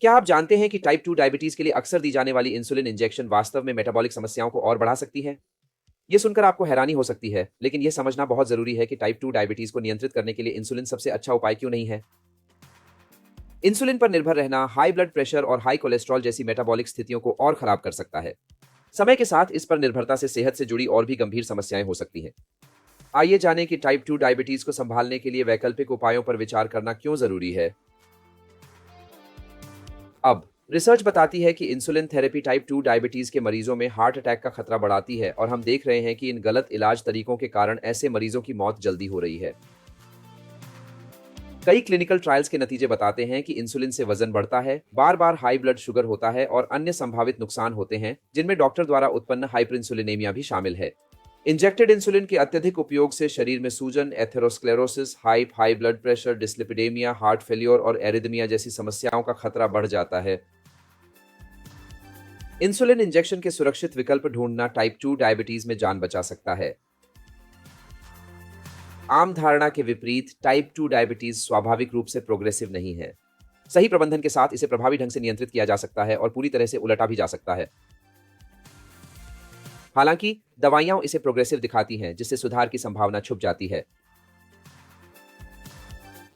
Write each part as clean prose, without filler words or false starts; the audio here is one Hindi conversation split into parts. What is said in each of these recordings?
क्या आप जानते हैं कि टाइप 2 डायबिटीज के लिए अक्सर दी जाने वाली इंसुलिन इंजेक्शन वास्तव में मेटाबॉलिक समस्याओं को और बढ़ा सकती है? ये सुनकर आपको हैरानी हो सकती है, लेकिन यह समझना बहुत जरूरी है कि टाइप 2 डायबिटीज को नियंत्रित करने के लिए इंसुलिन सबसे अच्छा उपाय क्यों नहीं है। इंसुलिन पर निर्भर रहना हाई ब्लड प्रेशर और हाई कोलेस्ट्रॉल जैसी मेटाबॉलिक स्थितियों को और खराब कर सकता है। समय के साथ इस पर निर्भरता से सेहत से जुड़ी और भी गंभीर समस्याएं हो सकती हैं। आइए जानें कि टाइप 2 डायबिटीज को संभालने के लिए वैकल्पिक उपायों पर विचार करना क्यों जरूरी है। अब रिसर्च बताती है कि इंसुलिन थेरेपी टाइप 2 डायबिटीज के मरीजों में हार्ट अटैक का खतरा बढ़ाती है और हम देख रहे हैं कि इन गलत इलाज तरीकों के कारण ऐसे मरीजों की मौत जल्दी हो रही है। कई क्लिनिकल ट्रायल्स के नतीजे बताते हैं कि इंसुलिन से वजन बढ़ता है, बार-बार हाई ब्लड शुगर होता है और अन्य संभावित नुकसान होते हैं, जिनमें डॉक्टर द्वारा उत्पन्न हाइपरइंसुलिनेमिया भी शामिल है। इंजेक्टेड इंसुलिन के अत्यधिक उपयोग से शरीर में सूजन, atherosclerosis, high blood pressure, dyslipidemia, heart failure और एरिथमिया जैसी समस्याओं का खतरा बढ़ जाता है। इंसुलिन इंजेक्शन के सुरक्षित विकल्प ढूंढना टाइप 2 डायबिटीज में जान बचा सकता है। आम धारणा के विपरीत टाइप 2 डायबिटीज स्वाभाविक रूप से प्रोग्रेसिव नहीं है। सही प्रबंधन के साथ इसे प्रभावी ढंग से नियंत्रित किया जा सकता है और पूरी तरह से उलटा भी जा सकता है। हालांकि दवाइयां इसे प्रोग्रेसिव दिखाती हैं, जिससे सुधार की संभावना छुप जाती है।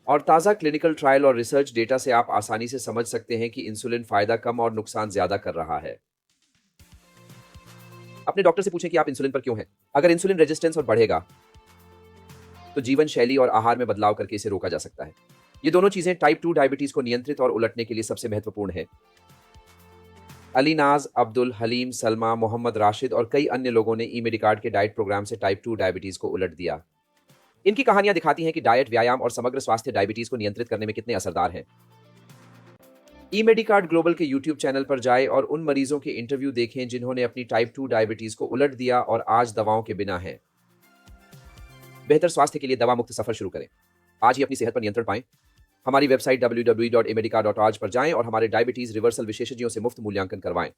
और ताज़ा क्लिनिकल ट्रायल और रिसर्च डेटा से आप आसानी से समझ सकते हैं कि इंसुलिन फायदा कम और नुकसान ज्यादा कर रहा है। अपने डॉक्टर से पूछें कि आप इंसुलिन पर क्यों हैं। अगर इंसुलिन रेजिस्टेंस और बढ़ेगा, तो जीवन शैली और आहार में बदलाव करके इसे रोका जा सकता है। ये दोनों चीजें टाइप 2 डायबिटीज को नियंत्रित और उलटने के लिए सबसे महत्वपूर्ण है। अली नाज, अब्दुल हलीम, सलमा, मोहम्मद राशिद और कई अन्य लोगों ने ई मेडिकार्ड के डाइट प्रोग्राम से टाइप 2 डायबिटीज को उलट दिया। इनकी कहानियां दिखाती हैं कि डाइट, व्यायाम और समग्र स्वास्थ्य डायबिटीज को नियंत्रित करने में कितने असरदार हैं। ई मेडिकार्ड ग्लोबल के यूट्यूब चैनल पर जाएं और उन मरीजों के इंटरव्यू देखें जिन्होंने अपनी टाइप 2 डायबिटीज को उलट दिया और आज दवाओं के बिना हैं। बेहतर स्वास्थ्य के लिए दवा मुक्त सफर शुरू करें। आज ही अपनी सेहत पर नियंत्रण पाएं। हमारी वेबसाइट www.imedica.org पर जाएं और हमारे डायबिटीज रिवर्सल विशेषज्ञों से मुफ्त मूल्यांकन करवाएं।